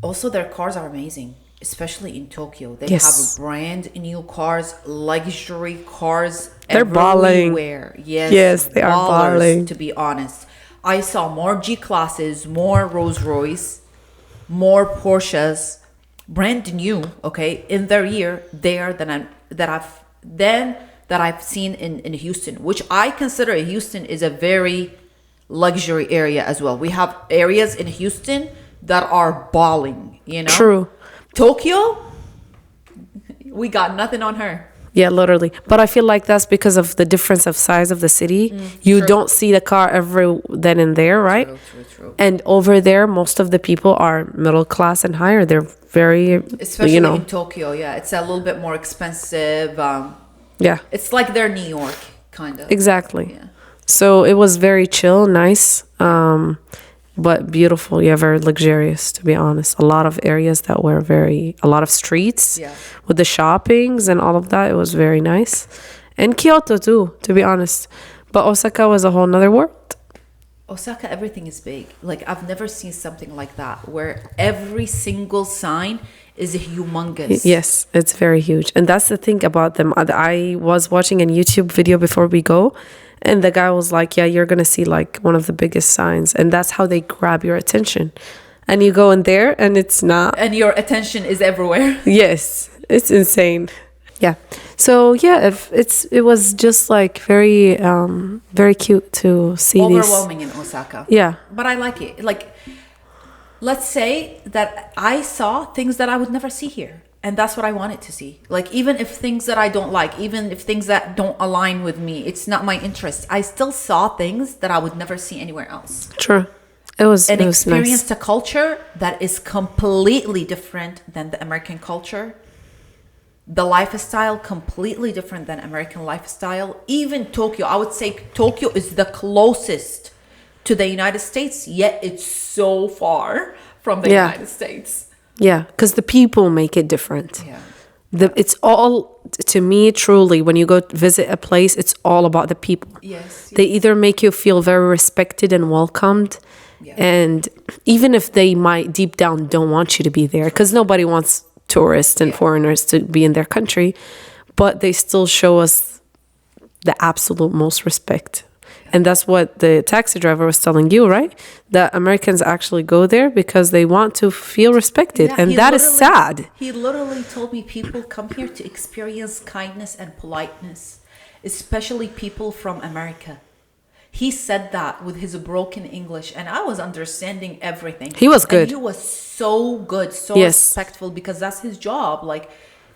also their cars are amazing, especially in Tokyo. They have brand new cars, luxury cars. They're balling. Yes, they are balling. To be honest, I saw more G classes, more Rolls Royce, more Porsches, brand new. Okay, in their year there that I've seen in Houston, which I consider Houston is a very luxury area as well. We have areas in Houston that are balling. You know, true. Tokyo, we got nothing on her. Yeah, literally. But I feel like that's because of the difference of size of the city. You don't see the car every then and there, right? True. And over there, most of the people are middle class and higher. They're very, especially in Tokyo. Yeah, it's a little bit more expensive. Yeah. It's like they're New York, kind of. Exactly. Yeah. So it was very chill, nice. But beautiful, yeah, very luxurious, to be honest. A lot of areas that were a lot of streets with the shoppings and all of that. It was very nice. And Kyoto too, to be honest. But Osaka was a whole nother world. Osaka, everything is big. Like, I've never seen something like that, where every single sign is humongous. Yes, it's very huge. And that's the thing about them. I was watching a YouTube video before we go, and the guy was like, yeah, you're going to see like one of the biggest signs. And that's how they grab your attention. And you go in there and it's not. And your attention is everywhere. Yes, it's insane. Yeah. So yeah, it was just like very cute to see overwhelming in Osaka. Yeah. But I like it. Like, let's say that I saw things that I would never see here. And that's what I wanted to see. Like, even if things that I don't like, even if things that don't align with me, it's not my interest, I still saw things that I would never see anywhere else. True. It was experienced nice. A culture that is completely different than the American culture. The lifestyle completely different than American lifestyle. Even Tokyo, I would say Tokyo is the closest to the United States, yet it's so far from the United States. Yeah, because the people make it different. Yeah. It's all, to me, truly, when you go visit a place, it's all about the people. Yes. They either make you feel very respected and welcomed, and even if they might deep down don't want you to be there, because nobody wants tourists and foreigners to be in their country, but they still show us the absolute most respect. And that's what the taxi driver was telling you, right? That Americans actually go there because they want to feel respected. Yeah, and that is sad. He literally told me people come here to experience kindness and politeness, especially people from America. He said that with his broken English, and I was understanding everything. He was good. And he was so good, so respectful, because that's his job. Like,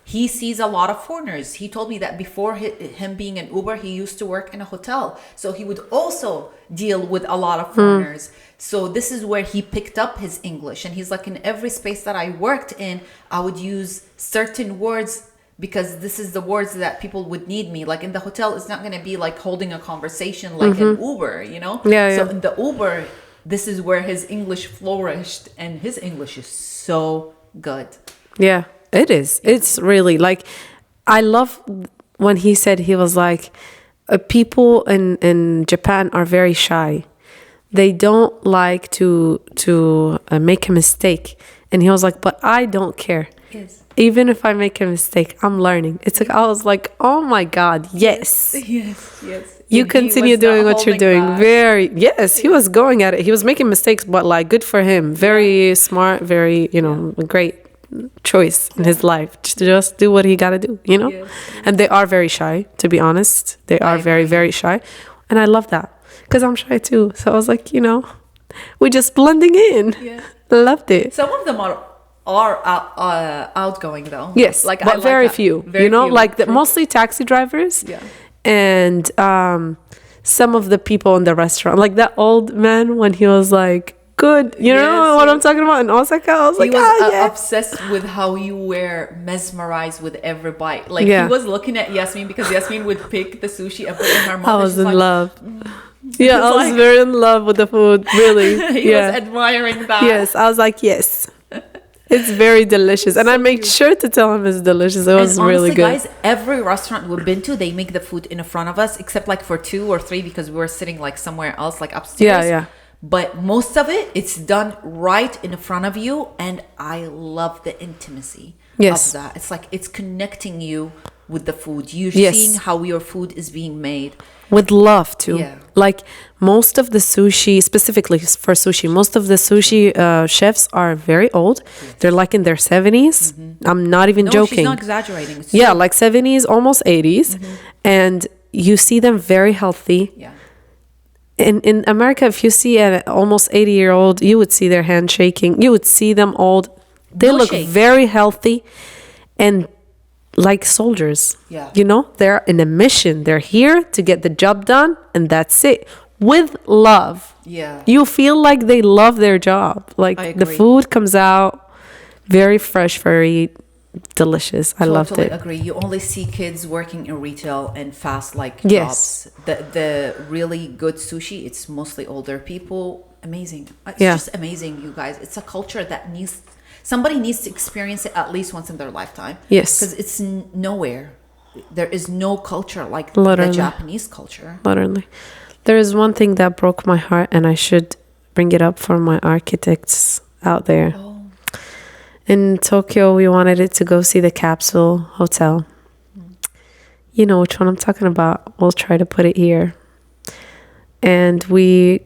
he sees a lot of foreigners. He told me that before him being an Uber, he used to work in a hotel. So he would also deal with a lot of foreigners. So this is where he picked up his English. And he's like, in every space that I worked in, I would use certain words because this is the words that people would need me. Like in the hotel, it's not going to be like holding a conversation like an Uber, you know? So in the Uber, this is where his English flourished. And his English is so good. Yeah. It is. It's really like, I love when he said, he was like, people in Japan are very shy. They don't like to make a mistake. And he was like, but I don't care. Yes. Even if I make a mistake, I'm learning. It's like, I was like, oh my God, yes. Yes. You continue doing what you're doing. Back. He was going at it. He was making mistakes, but like, good for him. Very smart, very, great choice in his life to just do what he got to do, And they are very shy, to be honest. They are very, very shy. And I love that because I'm shy too. So I was like, we're just blending in. Loved it. Some of them are outgoing though. Yes, but I like very few. Very few. Like mostly taxi drivers. And some of the people in the restaurant, like that old man when he was like good. You know what I'm talking about? In Osaka, I was he like, was yeah. obsessed with how you were mesmerized with every bite. Like he was looking at Yasmin because Yasmin would pick the sushi and put it in her mouth. I was in like, love. Yeah, I was like, very in love with the food. Really, he was admiring that. Yes, I was like, yes. It's very delicious. And I made sure to tell him it's delicious. It was honestly, really good. Guys, every restaurant we've been to, they make the food in front of us, except like for 2 or 3 because we were sitting like somewhere else, like upstairs. Yeah. But most of it, it's done right in front of you. And I love the intimacy of that. It's like it's connecting you with the food. You're seeing how your food is being made. With love too. Yeah. Like most of the sushi, specifically for sushi, most of the sushi chefs are very old. They're like in their 70s. I'm not even joking. She's not exaggerating. It's like 70s, almost 80s. And you see them very healthy. Yeah. In America, if you see an almost 80-year-old, you would see their hand shaking. You would see them old. They look very healthy and like soldiers. Yeah. You know, they're in a mission. They're here to get the job done, and that's it. With love. Yeah. You feel like they love their job. Like the food comes out very fresh, very delicious. I loved it. Agree. You only see kids working in retail and fast jobs. The really good sushi, it's mostly older people. Amazing. It's just amazing, you guys. It's a culture that somebody needs to experience it at least once in their lifetime. Yes. Because it's nowhere. There is no culture like Literally. the Japanese culture. Literally. There is one thing that broke my heart, and I should bring it up for my architects out there. Oh. In Tokyo, we wanted it to go see the capsule hotel. You know which one I'm talking about. We'll try to put it here. And we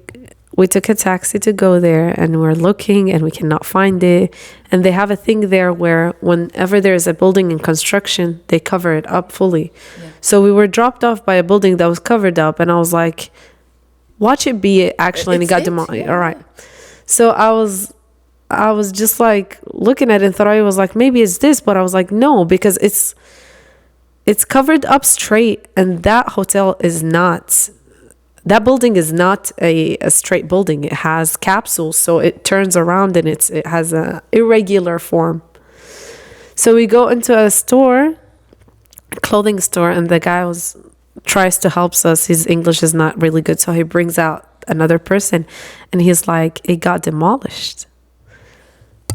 took a taxi to go there, and we're looking and we cannot find it. And they have a thing there where whenever there's a building in construction, they cover it up fully. Yeah. So we were dropped off by a building that was covered up, and I was like, watch it be it actually. And it got demolished. Yeah. All right. So I was just like looking at it and thought I was like, maybe it's this, but I was like, no, because it's covered up straight, and that hotel is not. That building is not a straight building. It has capsules, so it turns around and it has a irregular form. So we go into a store, a clothing store, and the guy tries to help us. His English is not really good, so he brings out another person, and he's like, it got demolished.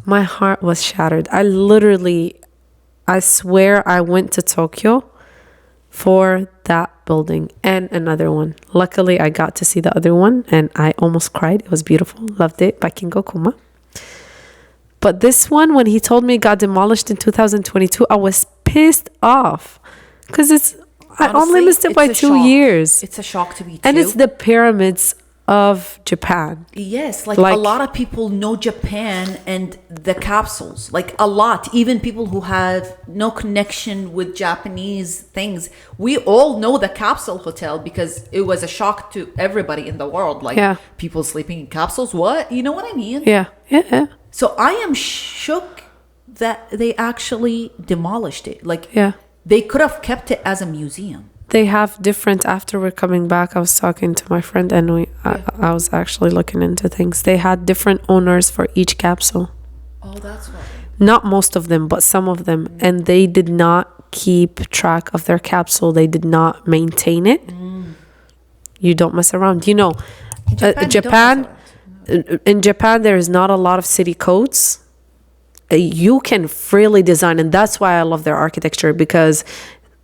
My heart was shattered. I swear I went to Tokyo for that building and another one. Luckily, I got to see the other one and I almost cried. It was beautiful. Loved it. Bakingo Kuma. But this one, when he told me it got demolished in 2022, I was pissed off because I only missed it by 2 years. It's a shock to me too. And it's the pyramids of Japan. Yes, like a lot of people know Japan and the capsules. Like a lot, even people who have no connection with Japanese things. We all know the capsule hotel because it was a shock to everybody in the world. Like people sleeping in capsules. What? You know what I mean? Yeah. So I am shook that they actually demolished it. Like they could have kept it as a museum. They have different, after we're coming back, I was talking to my friend and I was actually looking into things. They had different owners for each capsule. Oh, that's right. Not most of them, but some of them. And they did not keep track of their capsule. They did not maintain it. You don't mess around. You know, in Japan, there is not a lot of city codes. You can freely design, and that's why I love their architecture, because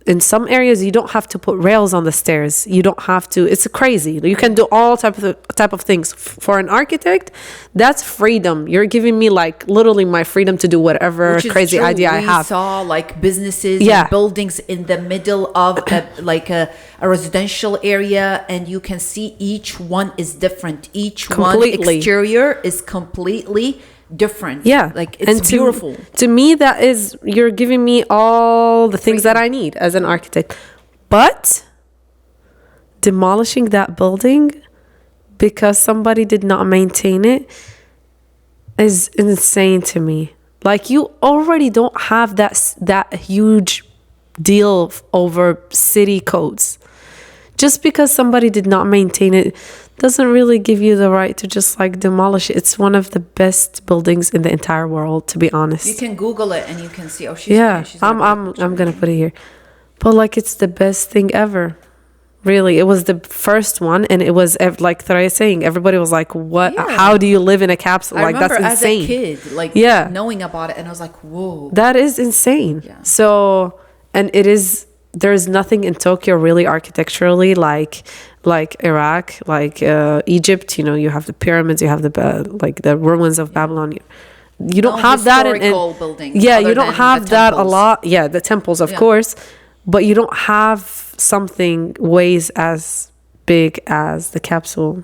in some areas you don't have to put rails on the stairs. You don't have to. It's crazy. You can do all type of things. For an architect, that's freedom. You're giving me like literally my freedom to do whatever crazy idea I have. We saw like businesses and buildings in the middle of a residential area, and you can see each one is different. Each one exterior is completely different. Like it's beautiful. To me, that is, you're giving me all the things that I need as an architect. But demolishing that building because somebody did not maintain it is insane to me. Like, you already don't have that huge deal over city codes. just because somebody did not maintain it doesn't really give you the right to just like demolish it. It's one of the best buildings in the entire world, to be honest. You can Google it and you can see. Oh, she's Yeah, she's I'm gonna put it here. But like, it's the best thing ever. Really, it was the first one, and it was like Thoraya saying, everybody was like, "What? Yeah. How do you live in a capsule? I Like, that's remember insane." as a kid, like Yeah. knowing about it, and I was like, "Whoa, That is insane. Yeah. So, and it is, there's nothing in Tokyo really architecturally like Iraq, like Egypt. You know, you have the pyramids, you have like the ruins of Babylon. You don't have that in buildings. yeah, other you don't than have the that a temples. lot. Yeah, the temples, of course, but you don't have something weighs as big as the capsule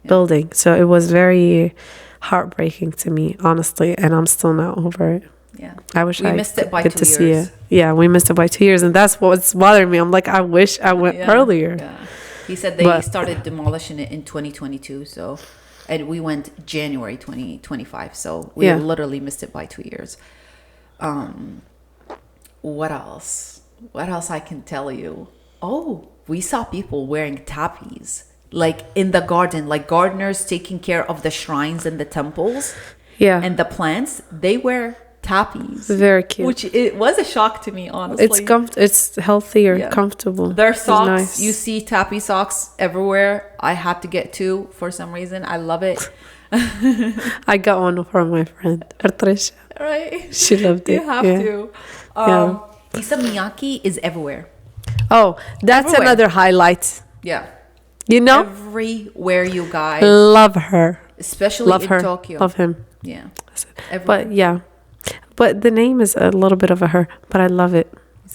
building. So it was very heartbreaking to me, honestly, and I'm still not over it. Yeah, I wish we I missed it by get 2 to years. see it. Yeah, we missed it by 2 years, and that's what's bothering me. I'm like, I wish I went earlier. Yeah. He said they started demolishing it in 2022, so, and we went January 2025, so we literally missed it by 2 years. What else? What else I can tell you? Oh, we saw people wearing tapis, like in the garden, like gardeners taking care of the shrines and the temples. Yeah, And the plants, they wear tapis. very cute. Which it was a shock to me, honestly. It's healthier, comfortable. Their It's socks, nice. you see tappy socks everywhere. I had to get two for some reason. I love it. I got one from my friend, Artrisha. Right? She loved it. You have to. Isa Miyake is everywhere. Oh, that's Everywhere. another highlight. Yeah. You know? Everywhere, you guys. Love her. Especially Love in her. Tokyo. Love him. Yeah. But yeah. But the name is a little bit of a her, but I love it.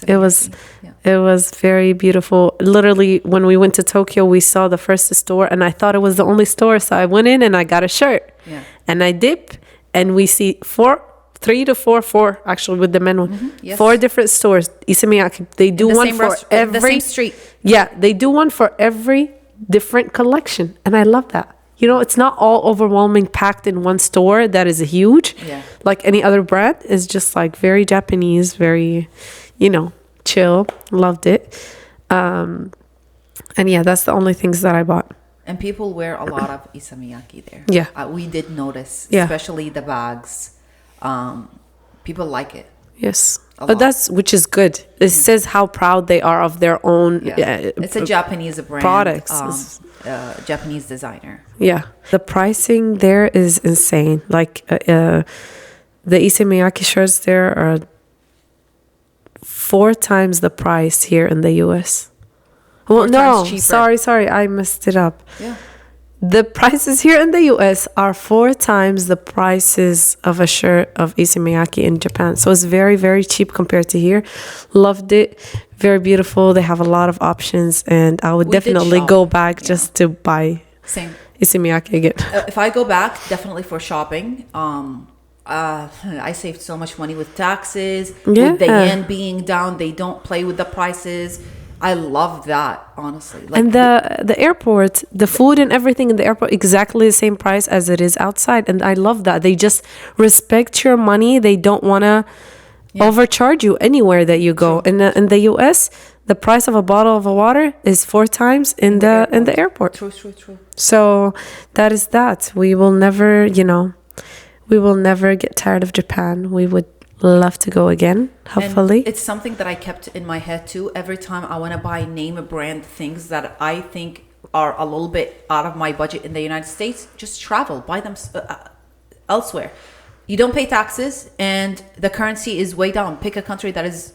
It was very beautiful. Literally, when we went to Tokyo, we saw the first store, and I thought it was the only store, so I went in and I got a shirt. Yeah. And I dip, and we see four actually with the men one. Yes. 4 different stores. Isa Miyake. They do one for every the same street. Yeah, they do one for every different collection, and I love that. You know, it's not all overwhelming, packed in one store that is huge. Yeah. Like any other brand. It's just like very Japanese, very, you know, chill. Loved it. And yeah, that's the only things that I bought. And people wear a lot of Isa Miyake there. Yeah. We did notice, Yeah. especially the bags. People like it. Yes. A But lot. that's, which is good. It says how proud they are of their own. Yeah. It's a Japanese brand. products. Japanese designer. Yeah. The pricing there is insane. Like the Isa Miyake shirts there are 4 times the price here in the US. Well, 4 no, times cheaper. sorry, I messed it up. Yeah. The prices here in the US are 4 times the prices of a shirt of Isa Miyake in Japan. So it's very, very cheap compared to here. Loved it. Very beautiful. They have a lot of options, and I would We did definitely shop. go back just to buy Same. Isa Miyake again. If I go back, definitely for shopping. I saved so much money with taxes. Yeah. With the yen being down, they don't play with the prices. I love that, honestly. Like, And the airport, the food and everything in the airport, exactly the same price as it is outside. And I love that. They just respect your money. They don't want to overcharge you anywhere that you go. In the US, the price of a bottle of water is 4 times in the airport. True. So that is that. We will never, we will never get tired of Japan. We would love to go again, hopefully. And it's something that I kept in my head too. Every time I want to buy name brand things that I think are a little bit out of my budget in the United States, just travel, buy them elsewhere. You don't pay taxes, and the currency is way down. Pick a country that is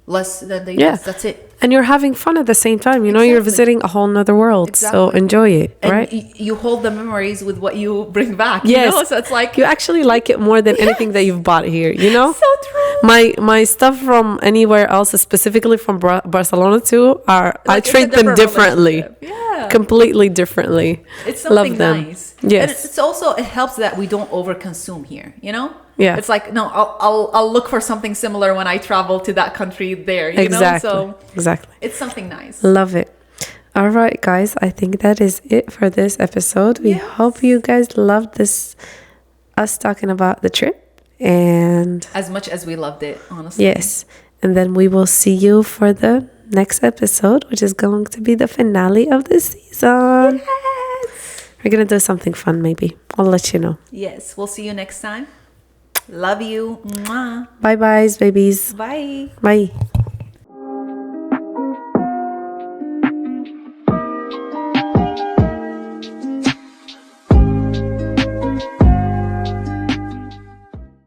less than the US. That's it. And you're having fun at the same time. You know, you're visiting a whole nother world. So enjoy it, and right? You hold the memories with what you bring back. Yes. You know? So it's like You actually like it more than anything that you've bought here, you know? so true. My stuff from anywhere else, specifically from Barcelona too, I it's a treat them different differently. relationship. Yeah. Completely differently. It's something Love them. nice. Yes. And it's also, it helps that we don't overconsume here, you know? Yeah. It's like, no, I'll look for something similar when I travel to that country there, you Exactly. know? So Exactly. it's something nice. Love it. All right, guys. I think that is it for this episode. We hope you guys loved us talking about the trip. And As much as we loved it, honestly. yes. And then we will see you for the next episode, which is going to be the finale of the season. Yes. We're going to do something fun, maybe. I'll let you know. Yes. We'll see you next time. Love you. Mwah. Bye-byes, babies. Bye. Bye.